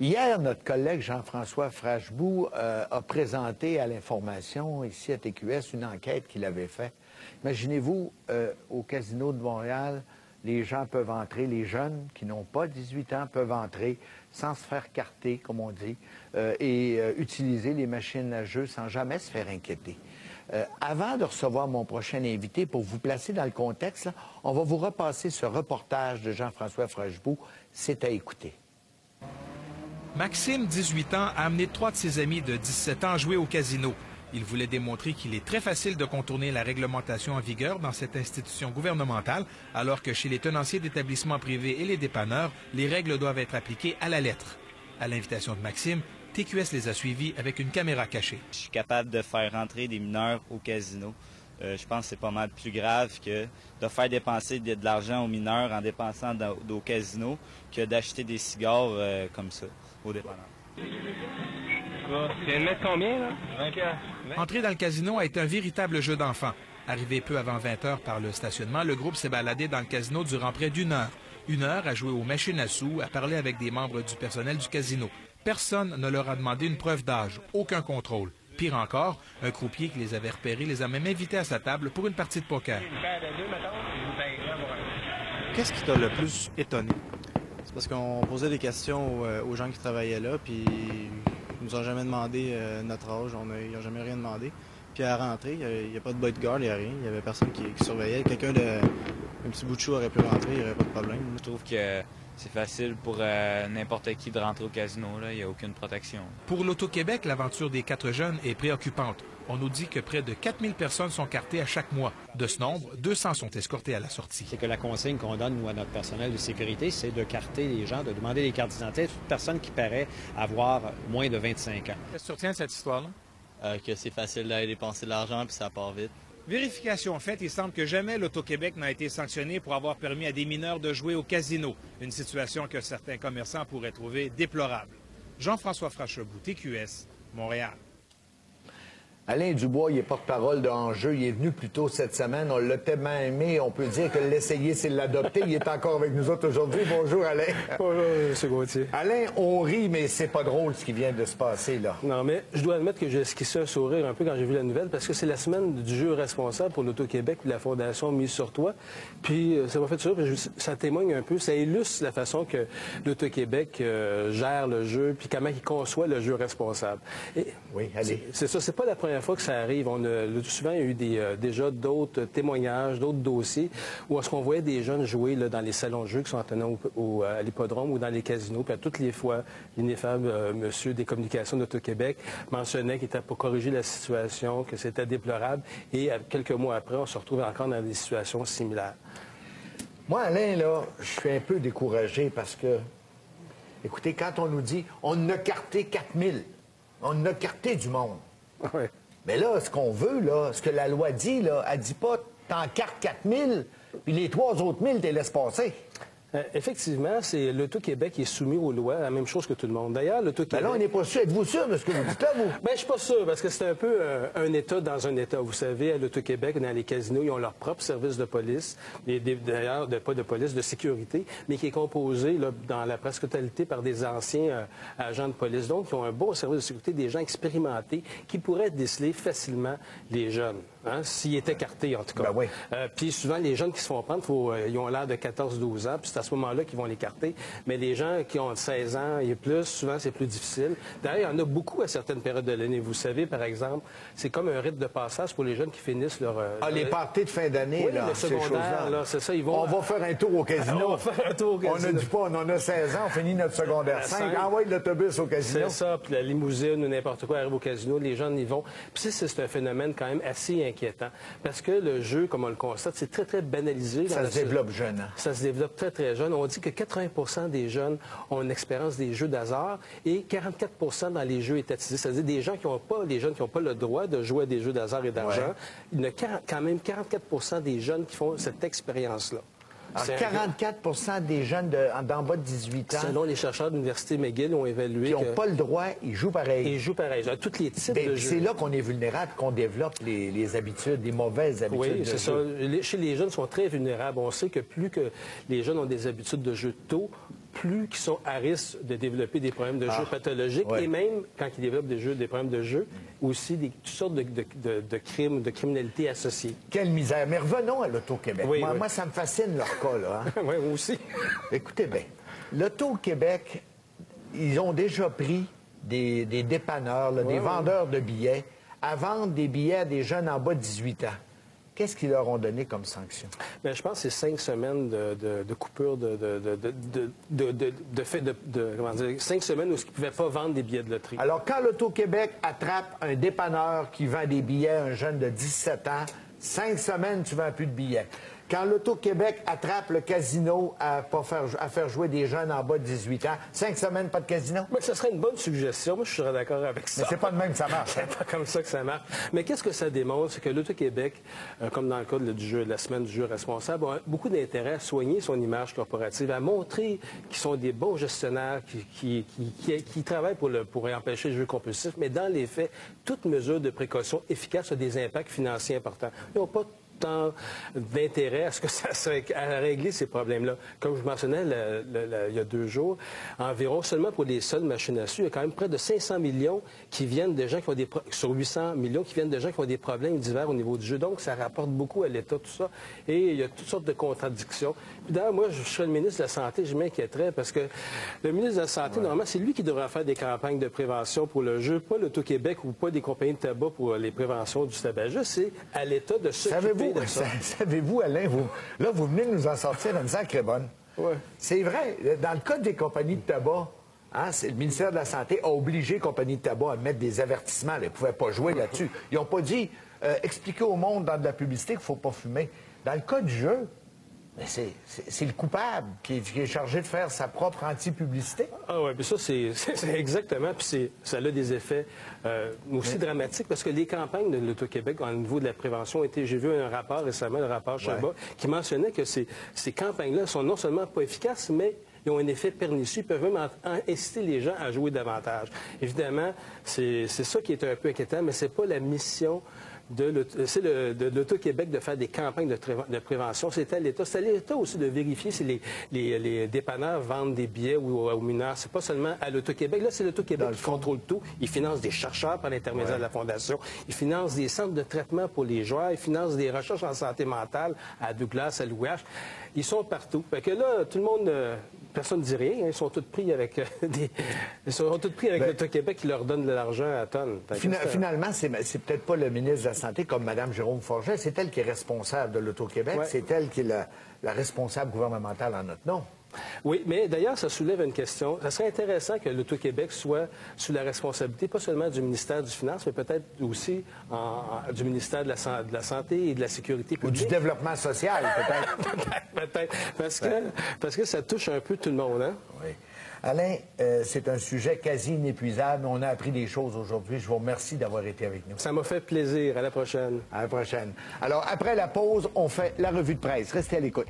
Hier, notre collègue Jean-François Frashbou a présenté à l'Information, ici à TQS, une enquête qu'il avait faite. Imaginez-vous, au Casino de Montréal, les gens peuvent entrer, les jeunes qui n'ont pas 18 ans peuvent entrer sans se faire carter, comme on dit, et utiliser les machines à jeu sans jamais se faire inquiéter. Avant de recevoir mon prochain invité, pour vous placer dans le contexte, là, on va vous repasser ce reportage de Jean-François Frashbou. C'est à écouter. Maxime, 18 ans, a amené 3 de ses amis de 17 ans jouer au casino. Il voulait démontrer qu'il est très facile de contourner la réglementation en vigueur dans cette institution gouvernementale, alors que chez les tenanciers d'établissements privés et les dépanneurs, les règles doivent être appliquées à la lettre. À l'invitation de Maxime, TQS les a suivis avec une caméra cachée. Je suis capable de faire rentrer des mineurs au casino. Je pense que c'est pas mal plus grave que de faire dépenser de l'argent aux mineurs en dépensant au casino que d'acheter des cigares comme ça au dépanneur. Tu viens de mettre combien, là? 20 piastres. Entrer dans le casino a été un véritable jeu d'enfant. Arrivé peu avant 20 h par le stationnement, le groupe s'est baladé dans le casino durant près d'1 heure. 1 heure à jouer aux machines à sous, à parler avec des membres du personnel du casino. Personne ne leur a demandé une preuve d'âge, aucun contrôle. Pire encore, un croupier qui les avait repérés les a même invités à sa table pour une partie de poker. Qu'est-ce qui t'a le plus étonné? C'est parce qu'on posait des questions aux gens qui travaillaient là, puis ils nous ont jamais demandé notre âge, ils n'ont jamais rien demandé. Puis à la rentrée, il n'y a pas de bodyguard, il n'y a rien, il n'y avait personne qui surveillait. Quelqu'un un petit bout de chou aurait pu rentrer, il n'y aurait pas de problème. Je trouve que c'est facile pour n'importe qui de rentrer au casino, là. Il n'y a aucune protection. Pour l'Auto-Québec, l'aventure des 4 jeunes est préoccupante. On nous dit que près de 4000 personnes sont cartées à chaque mois. De ce nombre, 200 sont escortées à la sortie. C'est que la consigne qu'on donne, nous, à notre personnel de sécurité, c'est de carter les gens, de demander les cartes d'identité à toute personne qui paraît avoir moins de 25 ans. Qu'est-ce que tu retiens de cette histoire-là? Que c'est facile d'aller dépenser de l'argent puis ça part vite. Vérification faite, il semble que jamais l'Auto-Québec n'a été sanctionné pour avoir permis à des mineurs de jouer au casino. Une situation que certains commerçants pourraient trouver déplorable. Jean-François Frashbou, TQS, Montréal. Alain Dubois, il est porte-parole de Enjeu. Il est venu plus tôt cette semaine. On l'a tellement aimé. On peut dire que l'essayer, c'est l'adopter. Il est encore avec nous autres aujourd'hui. Bonjour, Alain. Bonjour, M. Gauthier. Alain, on rit, mais c'est pas drôle ce qui vient de se passer, là. Non, mais je dois admettre que j'ai esquissé un sourire un peu quand j'ai vu la nouvelle, parce que c'est la semaine du jeu responsable pour l'Auto-Québec et la Fondation Mise sur Toi. Puis ça m'a fait sourire, parce que ça témoigne un peu, ça illustre la façon que l'Auto-Québec gère le jeu, puis comment il conçoit le jeu responsable. Et oui, allez. C'est ça, c'est pas la première fois que ça arrive. Souvent, il y a eu déjà d'autres témoignages, d'autres dossiers où est-ce qu'on voyait des jeunes jouer là, dans les salons de jeu qui sont attenants à l'hippodrome ou dans les casinos. Puis à toutes les fois, l'ineffable monsieur des communications d'Auto-Québec mentionnait qu'il était pour corriger la situation, que c'était déplorable. Et quelques mois après, on se retrouve encore dans des situations similaires. Moi, Alain, là, je suis un peu découragé parce que, écoutez, quand on nous dit on a carté 4000, on a carté du monde. Oui. Mais là, ce qu'on veut, là, ce que la loi dit, là, elle dit pas t'en cartes 4000, puis les 3 autres 1000, t'es laisses passer. Effectivement, c'est l'Auto-Québec qui est soumis aux lois, la même chose que tout le monde. D'ailleurs, l'Auto-Québec... Ben là, on n'est pas sûr. Êtes-vous sûr de ce que vous dites là, vous? Bien, je suis pas sûr, parce que c'est un peu un État dans un État. Vous savez, à l'Auto-Québec, dans les casinos, ils ont leur propre service de police, d'ailleurs, pas de police, de sécurité, mais qui est composé, là, dans la presque totalité, par des anciens agents de police. Donc, ils ont un bon service de sécurité, des gens expérimentés, qui pourraient déceler facilement les jeunes, hein, s'ils étaient cartés, en tout cas. Ben oui. Puis souvent, les jeunes qui se font prendre, ils ont l'air de 14-12 ans, puis c'est à ce moment-là qu'ils vont les carter. Mais les gens qui ont 16 ans et plus, souvent, c'est plus difficile. D'ailleurs, il y en a beaucoup à certaines périodes de l'année. Vous savez, par exemple, c'est comme un rite de passage pour les jeunes qui finissent leur... les parties de fin d'année, oui, là, le secondaire, là, c'est ça. Ils vont... On va faire un tour au casino. On va faire un tour au casino. On ne dit pas, on en a 16 ans, on finit notre secondaire 5. Envoie l'autobus au casino. C'est ça, puis la limousine ou n'importe quoi arrive au casino, les jeunes y vont. Puis c'est un phénomène quand même assez inquiétant. Parce que le jeu, comme on le constate, c'est très, très banalisé. Ça se développe jeune. Hein? Ça se développe très, très jeune. On dit que 80% des jeunes ont une expérience des jeux d'hasard et 44% dans les jeux étatisés. C'est-à-dire des gens qui n'ont pas, les jeunes qui n'ont pas le droit de jouer à des jeux d'hasard et d'argent. Ouais. Il y a quand même 44% des jeunes qui font cette expérience-là. Alors, 44% des jeunes d'en bas de 18 ans... Selon les chercheurs de l'Université McGill, ont évalué... Qui n'ont pas le droit, ils jouent pareil. Ils jouent pareil, à tous les types de jeux. C'est là qu'on est vulnérable, qu'on développe les habitudes, les mauvaises habitudes de jeu. Oui, c'est ça. Chez les jeunes, ils sont très vulnérables. On sait que plus que les jeunes ont des habitudes de jeu tôt, plus qu'ils sont à risque de développer des problèmes de jeu pathologiques et même, quand ils développent des problèmes de jeu, aussi toutes sortes de crimes, de criminalité associée. Quelle misère. Mais revenons à l'Auto-Québec. Oui, moi, ça me fascine leur cas, là. Hein? Oui, moi aussi. Écoutez bien, l'Auto-Québec, ils ont déjà pris des dépanneurs, là, des vendeurs de billets, à vendre des billets à des jeunes en bas de 18 ans. Qu'est-ce qu'ils leur ont donné comme sanction? Bien, je pense que c'est 5 semaines de coupure comment dire, 5 semaines où ils ne pouvaient pas vendre des billets de loterie. Alors, quand l'Auto-Québec attrape un dépanneur qui vend des billets à un jeune de 17 ans, 5 semaines, tu ne vends plus de billets. Quand l'Auto-Québec attrape le casino à faire jouer des jeunes en bas de 18 ans, 5 semaines, pas de casino? Mais ce serait une bonne suggestion. Moi, je serais d'accord avec ça. Mais c'est pas de même que ça marche. C'est pas comme ça que ça marche. Mais qu'est-ce que ça démontre? C'est que l'Auto-Québec, comme dans le cas du jeu, la semaine du jeu responsable, a beaucoup d'intérêt à soigner son image corporative, à montrer qu'ils sont des bons gestionnaires, qui travaillent pour empêcher le jeu compulsif. Mais dans les faits, toute mesure de précaution efficace a des impacts financiers importants. Ils n'ont pas tant d'intérêt à ce que ça à régler ces problèmes-là. Comme je mentionnais il y a 2 jours, environ seulement pour les seules machines à sous, il y a quand même près de 500 millions qui viennent de gens qui ont sur 800 millions qui viennent de gens qui ont des problèmes divers au niveau du jeu. Donc, ça rapporte beaucoup à l'État, tout ça. Et il y a toutes sortes de contradictions. Puis d'ailleurs, moi, je serais le ministre de la Santé, je m'inquiéterais parce que le ministre de la Santé, normalement, c'est lui qui devrait faire des campagnes de prévention pour le jeu, pas l'Auto-Québec ou pas des compagnies de tabac pour les préventions du tabagisme. C'est à l'État de s'occuper. Savez-vous, Alain, vous venez de nous en sortir une sacrée bonne. Ouais. C'est vrai, dans le cas des compagnies de tabac, hein, le ministère de la Santé a obligé les compagnies de tabac à mettre des avertissements. Ils ne pouvaient pas jouer là-dessus. Ils n'ont pas dit, expliquer au monde dans de la publicité qu'il ne faut pas fumer. Dans le cas du jeu, c'est le coupable qui est chargé de faire sa propre anti-publicité. Ah oui, puis ça, c'est exactement, puis ça a des effets aussi dramatiques, parce que les campagnes de l'Auto-Québec au niveau de la prévention j'ai vu un rapport récemment, le rapport Chabot, qui mentionnait que ces campagnes-là sont non seulement pas efficaces, mais ils ont un effet pernicieux, ils peuvent même inciter les gens à jouer davantage. Évidemment, c'est ça qui est un peu inquiétant, mais c'est pas la mission de l'Auto-Québec de faire des campagnes de prévention. C'est à l'État. C'est à l'État aussi de vérifier si les dépanneurs vendent des billets aux mineurs. C'est pas seulement à l'Auto-Québec. Là, c'est l'Auto-Québec qui contrôle tout. Il finance des chercheurs par l'intermédiaire de la Fondation. Il finance des centres de traitement pour les joueurs. Il finance des recherches en santé mentale à Douglas, à l'UH. Ils sont partout. Fait que là, tout le monde... personne ne dit rien. Hein. Ils sont tous pris avec l'Auto-Québec qui leur donne de l'argent à tonnes. Finalement, c'est peut-être pas le ministre de la Santé comme Mme Jérôme Forget. C'est elle qui est responsable de l'Auto-Québec. Ouais. C'est elle qui est la responsable gouvernementale en notre nom. Oui, mais d'ailleurs, ça soulève une question. Ça serait intéressant que l'Auto-Québec soit sous la responsabilité, pas seulement du ministère du Finance, mais peut-être aussi du ministère de la Santé et de la Sécurité publique. Ou du développement social, peut-être. Peut-être. Parce que ça touche un peu tout le monde, hein? Oui. Alain, c'est un sujet quasi inépuisable. On a appris des choses aujourd'hui. Je vous remercie d'avoir été avec nous. Ça m'a fait plaisir. À la prochaine. À la prochaine. Alors, après la pause, on fait la revue de presse. Restez à l'écoute.